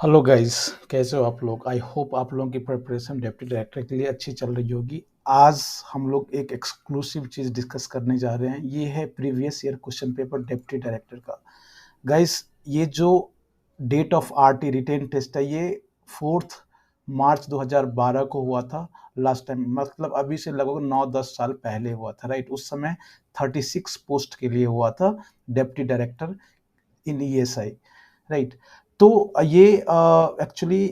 Hello guys. कैसे हो आप लोग? आई होप आप लोगों की प्रिपरेशन डिप्टी डायरेक्टर के लिए अच्छी चल रही होगी। आज हम लोग एक एक्सक्लूसिव चीज़ डिस्कस करने जा रहे हैं। ये है previous year question paper deputy director का। गाइस, ये जो date of RT written test है, ये 4 मार्च 2012 को हुआ था लास्ट टाइम। मतलब अभी से लगभग 9-10 साल पहले हुआ था, राइट। उस समय 36 पोस्ट के लिए हुआ था deputy director in ESI, right. तो ये एक्चुअली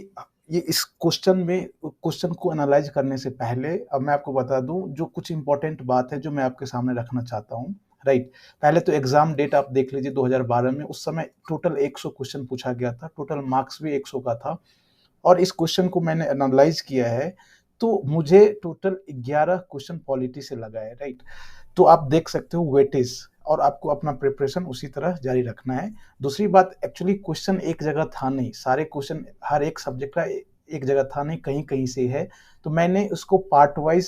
ये इस क्वेश्चन को एनालाइज करने से पहले अब मैं आपको बता दूं जो कुछ इंपॉर्टेंट बात है जो मैं आपके सामने रखना चाहता हूं, राइट। पहले तो एग्जाम डेट आप देख लीजिए 2012 में। उस समय टोटल 100 क्वेश्चन पूछा गया था, टोटल मार्क्स भी 100 का था। और इस क्वेश्चन को मैंने एनालाइज किया है, तो मुझे टोटल 11 क्वेश्चन पॉलिटी से लगा है, राइट। तो आप देख सकते हो वेटेज, और आपको अपना प्रिपरेशन उसी तरह जारी रखना है। दूसरी बात, एक्चुअली क्वेश्चन एक जगह था नहीं, सारे क्वेश्चन हर एक सब्जेक्ट का एक जगह था नहीं, कहीं कहीं से है। तो मैंने उसको पार्ट वाइज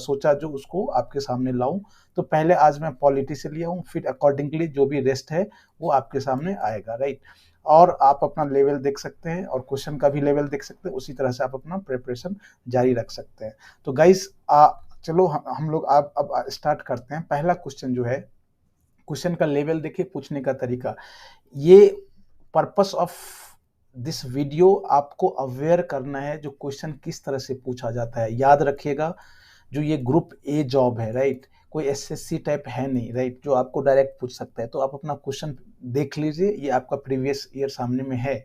सोचा जो उसको आपके सामने लाऊं। तो पहले आज मैं पॉलिटी से लिया हूँ, फिर अकॉर्डिंगली जो भी रेस्ट है वो आपके सामने आएगा, राइट। और आप अपना लेवल देख सकते हैं और क्वेश्चन का भी लेवल देख सकते हैं, उसी तरह से आप अपना प्रिपरेशन जारी रख सकते हैं। तो गाइस, चलो हम लोग आप अब स्टार्ट करते हैं। पहला क्वेश्चन जो है, क्वेश्चन का लेवल देखिए, पूछने का तरीका। ये पर्पस ऑफ दिस वीडियो आपको अवेयर करना है जो क्वेश्चन किस तरह से पूछा जाता है। याद रखिएगा, जो ये ग्रुप ए जॉब है, राइट, कोई एसएससी टाइप है नहीं, राइट, जो आपको डायरेक्ट पूछ सकता है। तो आप अपना क्वेश्चन देख लीजिए, ये आपका प्रीवियस ईयर सामने में है।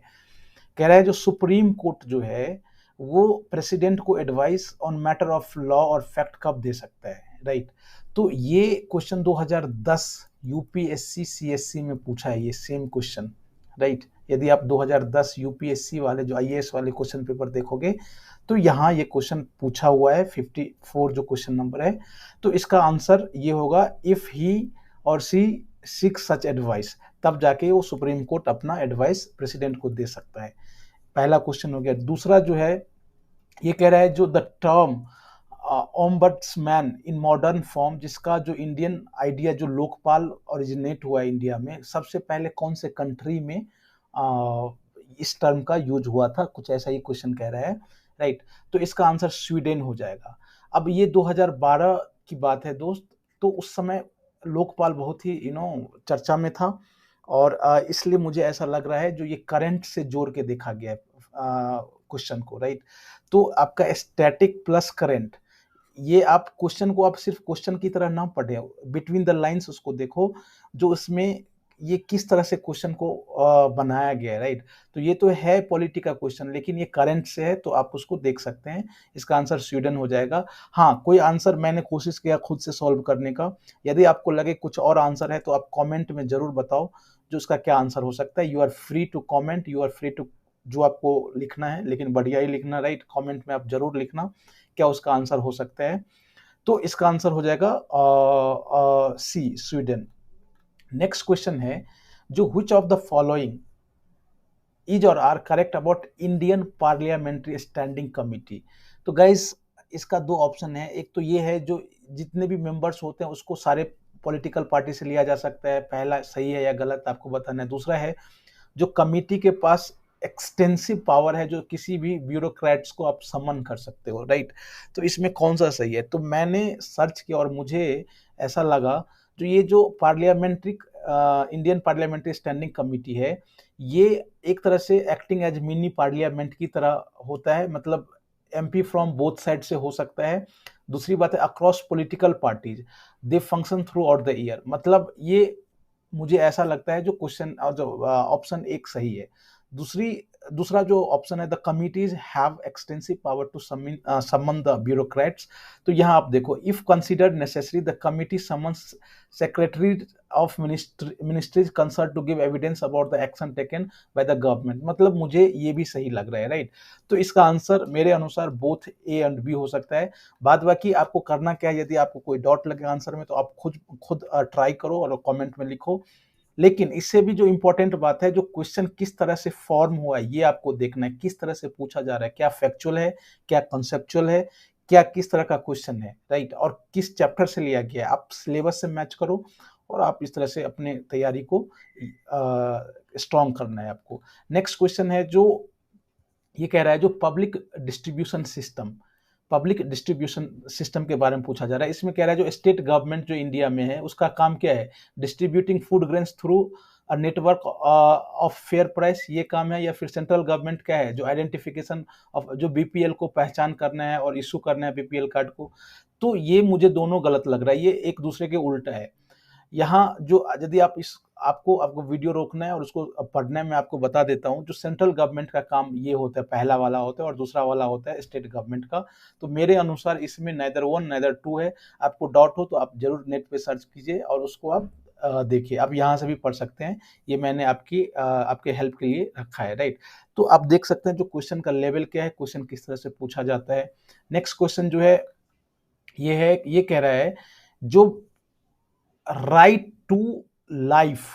कह रहा है जो सुप्रीम कोर्ट जो है वो प्रेसिडेंट को advice on matter of law और फैक्ट कब दे सकता है, राइट। तो ये क्वेश्चन 2010 यूपीएससी सीएससी में पूछा है, ये सेम क्वेश्चन, राइट। यदि आप 2010 यूपीएससी वाले जो आईएएस वाले क्वेश्चन पेपर देखोगे, तो यहाँ ये क्वेश्चन पूछा हुआ है 54 जो क्वेश्चन नंबर है। तो इसका आंसर ये होगा, इफ ही और सी सिक सच एडवाइस, तब जाके वो सुप्रीम कोर्ट अपना एडवाइस प्रेसिडेंट को दे सकता है। पहला क्वेश्चन हो गया। दूसरा जो है, ये कह रहा है जो the term ombudsman in modern form, जिसका जो इंडियन आइडिया जो लोकपाल ओरिजिनेट हुआ है इंडिया में, सबसे पहले कौन से कंट्री में इस टर्म का यूज हुआ था, कुछ ऐसा ही क्वेश्चन कह रहा है, राइट। तो इसका आंसर स्वीडन हो जाएगा। अब ये 2012 की बात है दोस्त। तो उस समय लोकपाल बहुत ही चर्चा में था, और इसलिए मुझे ऐसा लग रहा है जो ये करंट से जोड़ के देखा गया है क्वेश्चन को, राइट। तो आपका स्टैटिक प्लस करंट, ये आप क्वेश्चन को आप सिर्फ क्वेश्चन की तरह ना पढ़े, बिटवीन द लाइंस उसको देखो, जो उसमें ये किस तरह से क्वेश्चन को बनाया गया है, राइट। तो ये तो है पॉलिटी का क्वेश्चन, लेकिन ये करंट से है, तो आप उसको देख सकते हैं। इसका आंसर स्वीडन हो जाएगा। हाँ, कोई आंसर मैंने कोशिश किया खुद से सॉल्व करने का। यदि आपको लगे कुछ और आंसर है तो आप कमेंट में जरूर बताओ जो उसका क्या आंसर हो सकता है। You are free to comment, you are free to जो आपको लिखना है, लेकिन बढ़िया ही लिखना, राइट। कमेंट में आप जरूर लिखना क्या उसका आंसर हो सकता है। तो इसका आंसर हो जाएगा सी, स्वीडन। नेक्स्ट क्वेश्चन है जो which of the following is और are correct about Indian parliamentary standing committee. तो गाइस, इसका दो ऑप्शन है। एक तो ये है जो जितने भी मेंबर्स होते हैं उसको सारे पॉलिटिकल पार्टी से लिया जा सकता है, पहला सही है या गलत आपको बताना है। दूसरा है जो कमिटी के पास एक्सटेंसिव पावर है, जो किसी भी ब्यूरोक्रेट्स को आप समन कर सकते हो, राइट। तो इसमें कौन सा सही है? तो मैंने सर्च किया और मुझे ऐसा लगा जो ये जो parliamentary Indian parliamentary standing committee है, ये एक तरह से एक्टिंग एज मिनी पार्लियामेंट की तरह होता है। मतलब एमपी फ्रॉम बोथ साइड से हो सकता है। दूसरी बात है across political parties they function through out the year. मतलब ये मुझे ऐसा लगता है जो क्वेश्चन जो ऑप्शन एक सही है। दूसरा जो ऑप्शन है, the committees have extensive power to summon the bureaucrats. तो यहाँ आप देखो, if considered necessary the committee summons secretary of ministries concern to give evidence about the action taken by the government. मतलब मुझे ये भी सही लग रहा है, राइट। तो इसका आंसर मेरे अनुसार बोथ ए एंड बी हो सकता है। बाद बाकी आपको करना क्या है, यदि आपको कोई डाउट लगे आंसर में तो आप खुद ट्राई करो और कमेंट में लिखो। लेकिन इससे भी जो इंपॉर्टेंट बात है, जो क्वेश्चन किस तरह से फॉर्म हुआ है ये आपको देखना है, किस तरह से पूछा जा रहा है, क्या फैक्चुअल है, क्या कॉन्सेप्चुअल है, क्या किस तरह का क्वेश्चन है, राइट, और किस चैप्टर से लिया गया है। आप सिलेबस से मैच करो और आप इस तरह से अपने तैयारी को स्ट्रॉन्ग करना है आपको। नेक्स्ट क्वेश्चन है जो ये कह रहा है जो पब्लिक डिस्ट्रीब्यूशन सिस्टम के बारे में पूछा जा रहा है। इसमें कह रहा है जो स्टेट गवर्नमेंट जो इंडिया में है उसका काम क्या है, distributing food grains through a network of fair price, ये काम है। या फिर सेंट्रल गवर्नमेंट क्या है, जो आइडेंटिफिकेशन ऑफ जो बीपीएल को पहचान करना है और इशू करना है बीपीएल कार्ड को। तो ये मुझे दोनों गलत लग रहा है, ये एक दूसरे के उल्टा है। यहाँ जो यदि आप इस आपको आपको वीडियो रोकना है और उसको पढ़ना है, मैं आपको बता देता हूँ। जो सेंट्रल गवर्नमेंट का काम ये होता है, पहला वाला होता है, और दूसरा वाला होता है स्टेट गवर्नमेंट का। तो मेरे अनुसार इसमें नाइदर वन नाइदर टू है। आपको डाउट हो तो आप जरूर नेट पे सर्च कीजिए और उसको आप देखिए। आप यहाँ से भी पढ़ सकते हैं, ये मैंने आपके हेल्प के लिए रखा है, राइट। तो आप देख सकते हैं जो क्वेश्चन का लेवल क्या है, क्वेश्चन किस तरह से पूछा जाता है। नेक्स्ट क्वेश्चन जो है ये कह रहा है जो राइट टू लाइफ,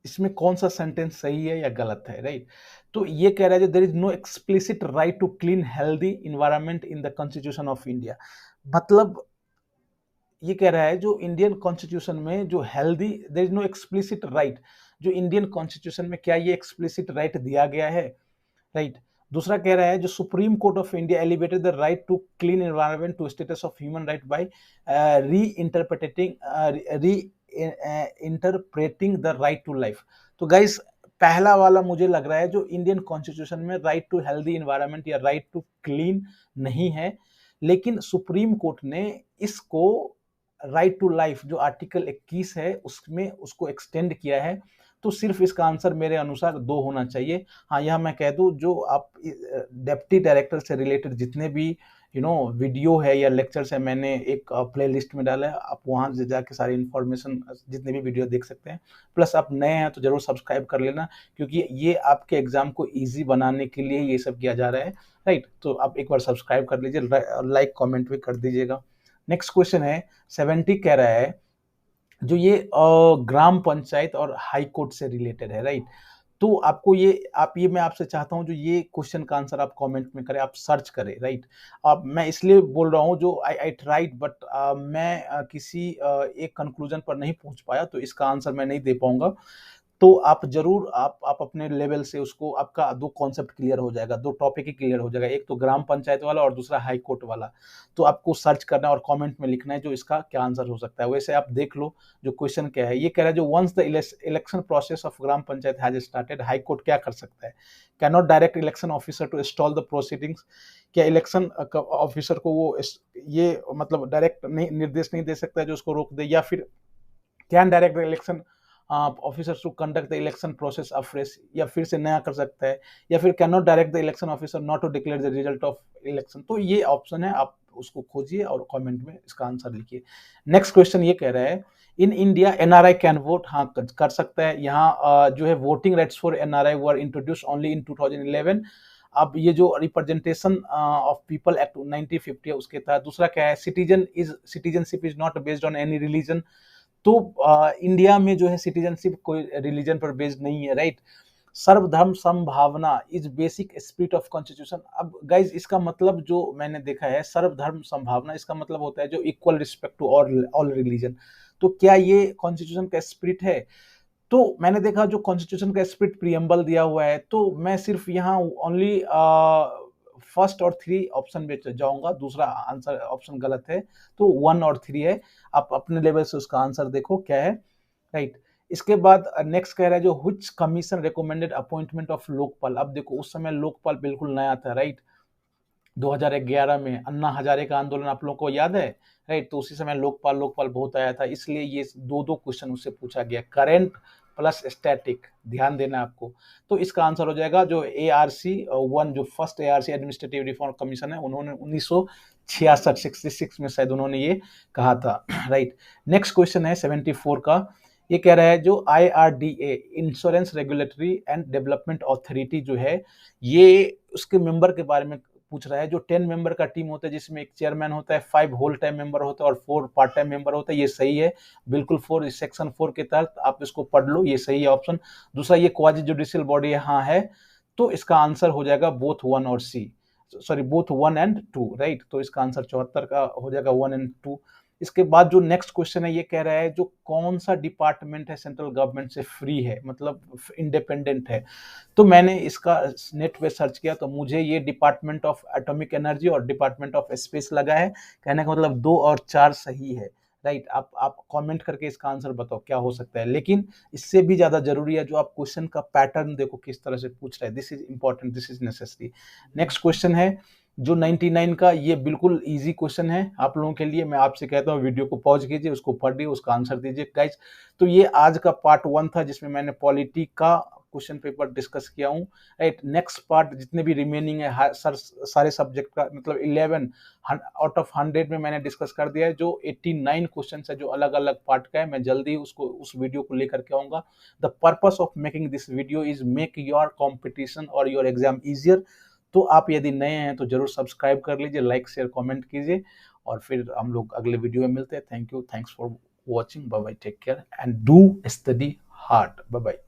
इसमें कौन सा सेंटेंस सही है या गलत है, राइट। तो ये कह रहा है there is no explicit right to clean healthy environment in the constitution of India. मतलब ये कह रहा है जो इंडियन कॉन्स्टिट्यूशन में जो healthy, there is no explicit right, जो इंडियन कॉन्स्टिट्यूशन में क्या ये एक्सप्लिसिट राइट दिया गया है, राइट। दूसरा कह रहा है जो Supreme Court of India elevated the right to clean environment to status of human right by reinterpreting the right to life. तो गाइस पहला वाला मुझे लग रहा है जो इंडियन कॉन्स्टिट्यूशन में राइट टू हेल्दी एनवायरनमेंट या राइट टू क्लीन नहीं है, लेकिन सुप्रीम कोर्ट ने इसको राइट टू लाइफ जो आर्टिकल 21 है उसमें उसको एक्सटेंड किया है। तो सिर्फ इसका आंसर मेरे अनुसार 2 होना चाहिए। हाँ, यह मैं कह दूं जो आप डेप्टी डायरेक्टर से रिलेटेड जितने भी वीडियो है या लेक्चर्स है, मैंने एक प्ले लिस्ट में डाला है, आप वहाँ से जाके सारी इन्फॉर्मेशन जितने भी वीडियो देख सकते हैं। प्लस आप नए हैं तो जरूर सब्सक्राइब कर लेना, क्योंकि ये आपके एग्जाम को ईजी बनाने के लिए ये सब किया जा रहा है, राइट। तो आप एक बार सब्सक्राइब कर लीजिए, लाइक कॉमेंट भी कर दीजिएगा। नेक्स्ट क्वेश्चन है 70, कह रहा है जो ये ग्राम पंचायत और हाई कोर्ट से रिलेटेड है, राइट। तो आपको ये मैं आपसे चाहता हूं जो ये क्वेश्चन का आंसर आप कमेंट में करें, आप सर्च करें, राइट। अब मैं इसलिए बोल रहा हूं जो आई ट्राइड बट मैं किसी एक कंक्लूजन पर नहीं पहुंच पाया, तो इसका आंसर मैं नहीं दे पाऊंगा। तो आप जरूर आप अपने लेवल से उसको, आपका 2 कॉन्सेप्ट क्लियर हो जाएगा, 2 टॉपिक ही क्लियर हो जाएगा, एक तो ग्राम पंचायत वाला और दूसरा हाई कोर्ट वाला। तो आपको सर्च करना है और कमेंट में लिखना है जो इसका क्या आंसर हो सकता है। वैसे आप देख लो जो क्वेश्चन क्या है, ये कह रहा है जो once the election process of gram panchayat has started, high court क्या कर सकता है, can not direct election officer to stall the proceedings. क्या इलेक्शन ऑफिसर को वो ये मतलब डायरेक्ट निर्देश नहीं दे सकता है जो उसको रोक दे, या फिर can direct election officer to conduct the election process afresh, या फिर से नया कर सकता है, या फिर can not direct the election officer not to declare the result of election. तो ये ऑप्शन है, आप उसको खोजिए और कमेंट में इसका आंसर लिखिए। नेक्स्ट क्वेश्चन ये कह रहा है in India NRI can vote, हाँ कर सकता है। यहाँ जो है voting rights for NRI were introduce only in 2011। अब ये जो रिप्रेजेंटेशन ऑफ पीपल एक्ट 1950 है उसके तहत। दूसरा क्या है, citizenship is not based on any religion. तो इंडिया में जो है सिटीजनशिप कोई रिलीजन पर बेस्ड नहीं है, राइट। सर्वधर्म समभावना is basic spirit of constitution. अब गाइज इसका मतलब जो मैंने देखा है, सर्वधर्म समभावना, इसका मतलब होता है जो equal respect to all religion. तो क्या ये कॉन्स्टिट्यूशन का स्पिरिट है? तो मैंने देखा जो कॉन्स्टिट्यूशन का स्पिरिट प्रियम्बल दिया हुआ है, तो मैं सिर्फ यहाँ ओनली फर्स्ट और 3 ऑप्शन में जाऊंगा, दूसरा आंसर ऑप्शन गलत है। तो 1 और 3 है, आप अपने लेवल से उसका आंसर देखो क्या है, राइट। इसके बाद नेक्स्ट कह रहा है जो which commission recommended appointment of Lokpal. अब देखो उस समय लोकपाल बिल्कुल नया था, राइट। 2011 में अन्ना हजारे का आंदोलन आप लोगों को याद है, राइट। तो उसी समय लोकपाल बहुत आया था, इसलिए ये 2 क्वेश्चन उससे पूछा गया, करंट प्लस स्टैटिक, ध्यान देना आपको। तो इसका आंसर हो जाएगा जो ARC 1, जो first ARC administrative reform commission है, उन्होंने 1966 में शायद उन्होंने ये कहा था, राइट। नेक्स्ट क्वेश्चन है 74 का, ये कह रहा है जो IRDA insurance regulatory and development authority जो है, ये उसके मेंबर के बारे में पूछ रहा है। जो 10 मेंबर का टीम होता है जिसमें एक चेयरमैन होता है, 5 होल टाइम मेंबर होता है और 4 पार्ट टाइम मेंबर होता है, ये सही है बिल्कुल। 4 सेक्शन 4 के तहत आप इसको पढ़ लो, ये सही है ऑप्शन। दूसरा ये क्वाजी जुडिशियल बॉडी यहाँ है, तो इसका आंसर हो जाएगा बोथ 1 और बोथ 1 एंड 2, राइट। तो इसका आंसर 74 का हो जाएगा 1 एंड 2। इसके बाद जो नेक्स्ट क्वेश्चन है ये कह रहा है जो कौन सा डिपार्टमेंट है सेंट्रल गवर्नमेंट से फ्री है, मतलब इंडिपेंडेंट है। तो मैंने इसका नेट पे सर्च किया तो मुझे ये डिपार्टमेंट ऑफ एटॉमिक एनर्जी और डिपार्टमेंट ऑफ स्पेस लगा है। कहने का मतलब 2 और 4 सही है, राइट। आप कमेंट करके इसका आंसर बताओ क्या हो सकता है। लेकिन इससे भी ज्यादा जरूरी है जो आप क्वेश्चन का पैटर्न देखो किस तरह से पूछ रहे हैं। This is important, this is necessary. Next question है जो 99 का, ये बिल्कुल इजी क्वेश्चन है आप लोगों के लिए। मैं आपसे कहता हूँ वीडियो को पॉज कीजिए, उसको पढ़िए, उसका आंसर दीजिए गाइज। तो ये आज का पार्ट 1 था जिसमें मैंने पॉलिटी का क्वेश्चन पेपर डिस्कस किया हूँ, राइट। नेक्स्ट पार्ट जितने भी रिमेनिंग है सारे सब्जेक्ट का, मतलब 11 आउट ऑफ 100 में मैंने डिस्कस कर दिया है। जो 89 क्वेश्चन है जो अलग अलग पार्ट का है, मैं जल्दी उसको उस वीडियो को लेकर के आऊंगा। The purpose of making this video is make your competition और योर एग्जाम इजियर। तो आप यदि नए हैं तो जरूर सब्सक्राइब कर लीजिए, लाइक शेयर कमेंट कीजिए, और फिर हम लोग अगले वीडियो में मिलते हैं। Thank you, thanks for watching, bye bye, take care and do study hard, bye bye.